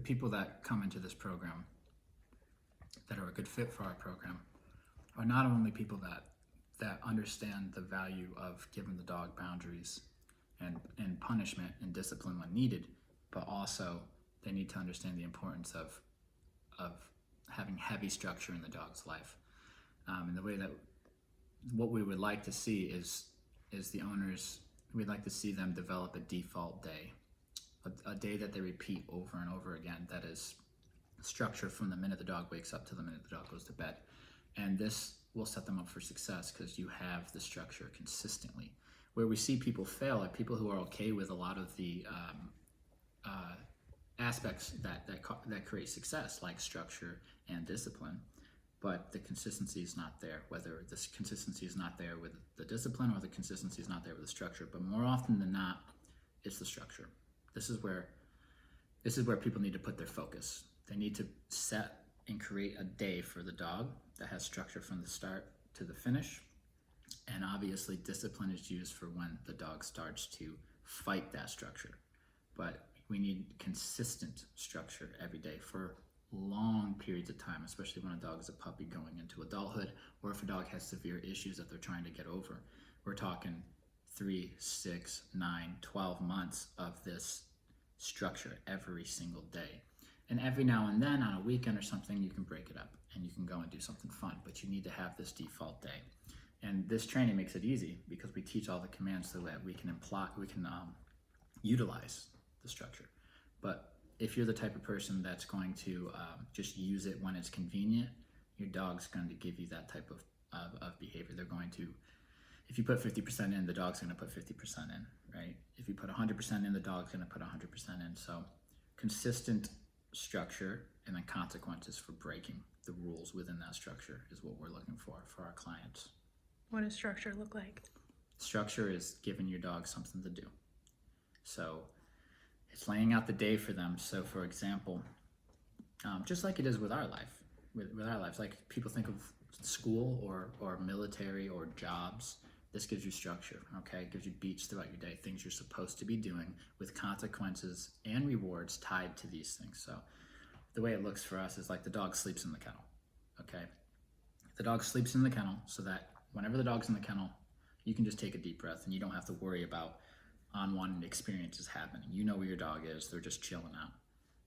the people that come into this program that are a good fit for our program are not only people that understand the value of giving the dog boundaries and punishment and discipline when needed, but also they need to understand the importance of having heavy structure in the dog's life. And the way that what we would like to see is the owners, we'd like to see them develop a default day, a day that they repeat over and over again, that is structured from the minute the dog wakes up to the minute the dog goes to bed. And this will set them up for success because you have the structure consistently. Where we see people fail are people who are okay with a lot of the aspects that create success, like structure and discipline, but the consistency is not there. Whether this consistency is not there with the discipline or the consistency is not there with the structure, but more often than not, it's the structure. This is where people need to put their focus. They need to set and create a day for the dog that has structure from the start to the finish. And obviously discipline is used for when the dog starts to fight that structure. But we need consistent structure every day for long periods of time, especially when a dog is a puppy going into adulthood, or if a dog has severe issues that they're trying to get over. We're talking 3, 6, 9, 12 months of this structure every single day. And every now and then on a weekend or something, you can break it up and you can go and do something fun, but you need to have this default day. And this training makes it easy because we teach all the commands so that we can utilize the structure. But if you're the type of person that's going to just use it when it's convenient, your dog's going to give you that type of behavior. They're going to, if you put 50% in, the dog's going to put 50% in, right? If you put 100% in, the dog's going to put 100% in. So consistent structure and then consequences for breaking the rules within that structure is what we're looking for our clients. What does structure look like? Structure is giving your dog something to do. So it's laying out the day for them. So for example, just like it is with our life, with our lives, like people think of school or military or jobs, this gives you structure, okay? It gives you beats throughout your day, things you're supposed to be doing with consequences and rewards tied to these things. So the way it looks for us is like the dog sleeps in the kennel, okay? The dog sleeps in the kennel so that whenever the dog's in the kennel, you can just take a deep breath and you don't have to worry about unwanted experiences happening. You know where your dog is, they're just chilling out.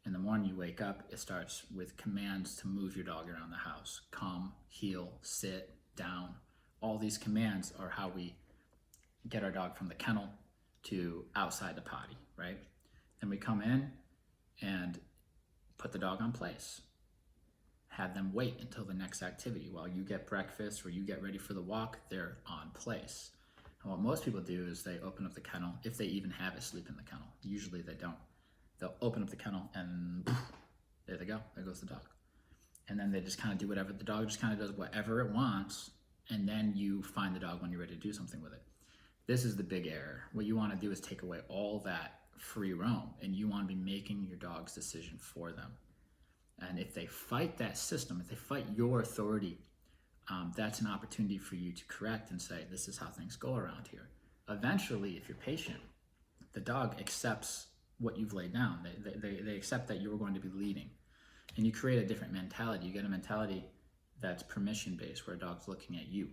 In the morning you wake up, it starts with commands to move your dog around the house. Come, heel, sit, down. All these commands are how we get our dog from the kennel to outside the potty, right? Then we come in and put the dog on place. Have them wait until the next activity. While you get breakfast or you get ready for the walk, they're on place. And what most people do is they open up the kennel, if they even have it sleep in the kennel. Usually they don't. They'll open up the kennel and there they go, there goes the dog. And then they just kind of do whatever, the dog just kind of does whatever it wants, and then you find the dog when you're ready to do something with it. This is the big error. What you want to do is take away all that free roam, and you want to be making your dog's decision for them. And if they fight that system, if they fight your authority, that's an opportunity for you to correct and say, this is how things go around here. Eventually, if you're patient, the dog accepts what you've laid down. They accept that you're going to be leading. And you create a different mentality. You get a mentality that's permission-based, where a dog's looking at you.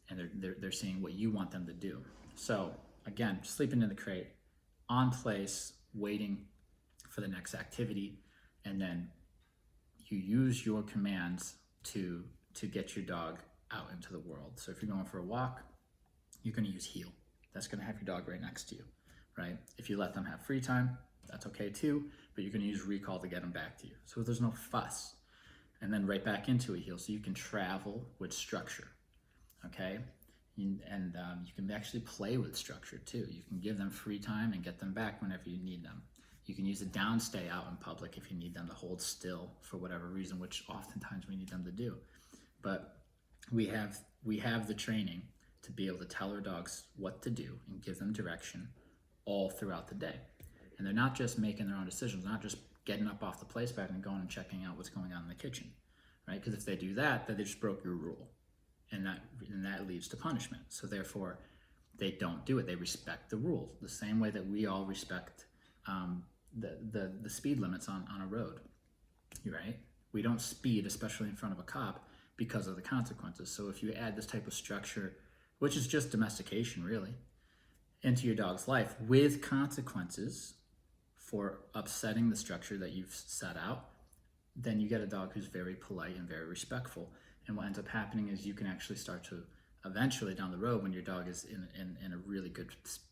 And they're seeing what you want them to do. So, again, sleeping in the crate, on place, waiting for the next activity, and then you use your commands to get your dog out into the world. So if you're going for a walk, you're going to use heel. That's going to have your dog right next to you, right? If you let them have free time, that's okay too, but you're going to use recall to get them back to you. So there's no fuss. And then right back into a heel, so you can travel with structure, okay? And you can actually play with structure too. You can give them free time and get them back whenever you need them. You can use a downstay out in public if you need them to hold still for whatever reason, which oftentimes we need them to do. But we have the training to be able to tell our dogs what to do and give them direction all throughout the day. And they're not just making their own decisions, not just getting up off the place bed and going and checking out what's going on in the kitchen, right? Because if they do that, then they just broke your rule, and that leads to punishment. So therefore, they don't do it. They respect the rules the same way that we all respect the speed limits on a road, right? We don't speed, especially in front of a cop, because of the consequences. So if you add this type of structure, which is just domestication really, into your dog's life with consequences for upsetting the structure that you've set out, then you get a dog who's very polite and very respectful. And what ends up happening is you can actually start to eventually down the road, when your dog is in a really good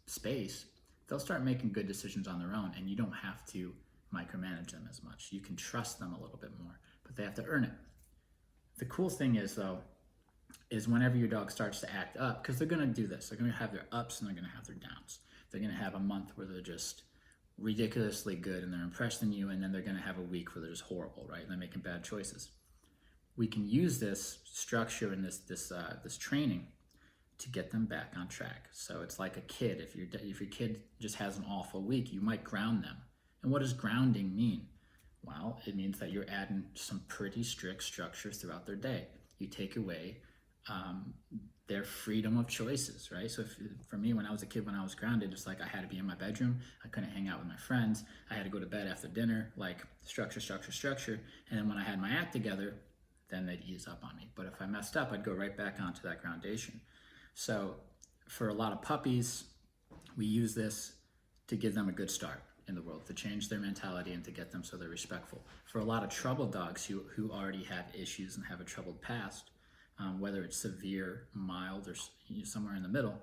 space, they'll start making good decisions on their own, and you don't have to micromanage them as much. You can trust them a little bit more, but they have to earn it. The cool thing is, though, is whenever your dog starts to act up, because they're going to do this, they're going to have their ups and they're going to have their downs. They're going to have a month where they're just ridiculously good and they're impressed in you, and then they're going to have a week where they're just horrible, right? And they're making bad choices. We can use this structure and this training to get them back on track. So it's like a kid. If your kid just has an awful week, you might ground them. And what does grounding mean? Well, it means that you're adding some pretty strict structures throughout their day. You take away their freedom of choices, right? So for me, when I was a kid, when I was grounded, it's like I had to be in my bedroom. I couldn't hang out with my friends. I had to go to bed after dinner, like structure. And then when I had my act together, then they'd ease up on me. But if I messed up, I'd go right back onto that groundation. So for a lot of puppies, we use this to give them a good start in the world, to change their mentality and to get them so they're respectful. For a lot of troubled dogs who already have issues and have a troubled past, whether it's severe, mild, or somewhere in the middle,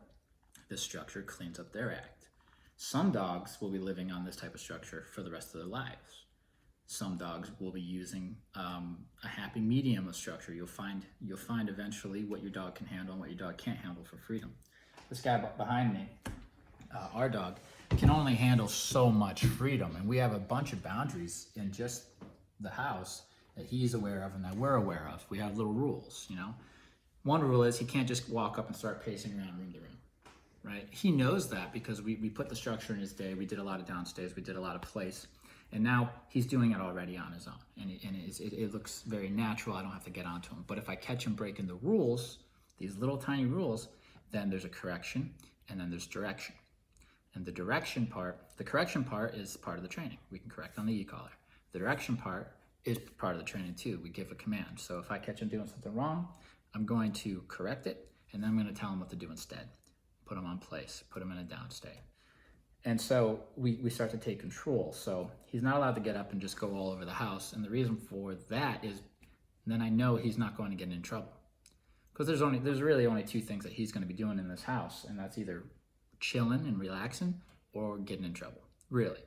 this structure cleans up their act. Some dogs will be living on this type of structure for the rest of their lives. Some dogs will be using a happy medium of structure. You'll find eventually what your dog can handle and what your dog can't handle for freedom. This guy behind me, our dog, can only handle so much freedom, and we have a bunch of boundaries in just the house that he's aware of and that we're aware of. We have little rules, you know. One rule is he can't just walk up and start pacing around room to room, right? He knows that because we put the structure in his day. We did a lot of downstairs. We did a lot of place. And now he's doing it already on his own. And it looks very natural. I don't have to get onto him. But if I catch him breaking the rules, these little tiny rules, then there's a correction and then there's direction. And the correction part is part of the training. We can correct on the e-collar. The direction part is part of the training too. We give a command. So if I catch him doing something wrong, I'm going to correct it, and then I'm going to tell him what to do instead. Put him on place, put him in a downstay. And so we start to take control. So he's not allowed to get up and just go all over the house. And the reason for that is then I know he's not going to get in trouble. Because there's really only two things that he's going to be doing in this house, and that's either chilling and relaxing or getting in trouble, really.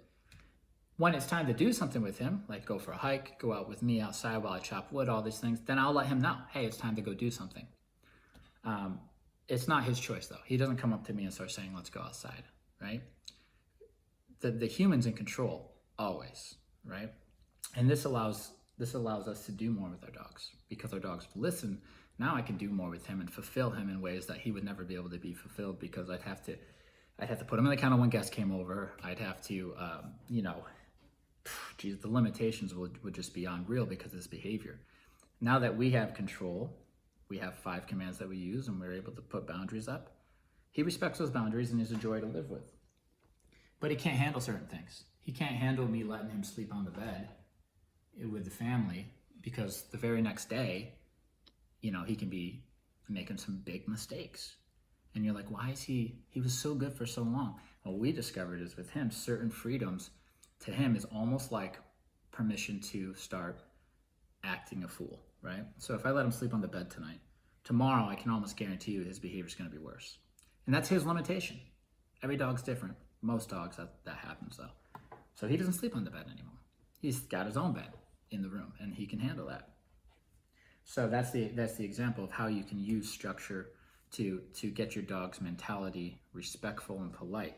When it's time to do something with him, like go for a hike, go out with me outside while I chop wood, all these things, then I'll let him know, hey, it's time to go do something. It's not his choice, though. He doesn't come up to me and start saying, let's go outside, right? The human's in control, always, right? And this allows us to do more with our dogs. Because our dogs listen, now I can do more with him and fulfill him in ways that he would never be able to be fulfilled, because I'd have to put him in the kennel when guests came over. I'd have to, the limitations would just be unreal because of this behavior. Now that we have control, we have 5 commands that we use, and we're able to put boundaries up. He respects those boundaries and is a joy to live with. But he can't handle certain things. He can't handle me letting him sleep on the bed with the family, because the very next day, he can be making some big mistakes. And you're like, why is he was so good for so long? What we discovered is with him, certain freedoms to him is almost like permission to start acting a fool, right? So if I let him sleep on the bed tonight, tomorrow I can almost guarantee you his behavior is going to be worse. And that's his limitation. Every dog's different. Most dogs, that happens though. So he doesn't sleep on the bed anymore. He's got his own bed in the room, and he can handle that. So that's the example of how you can use structure to get your dog's mentality respectful and polite.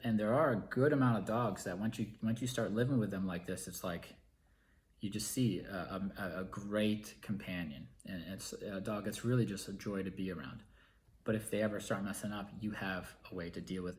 And there are a good amount of dogs that once you start living with them like this, it's like you just see a great companion, and it's a dog that's really just a joy to be around. But if they ever start messing up, you have a way to deal with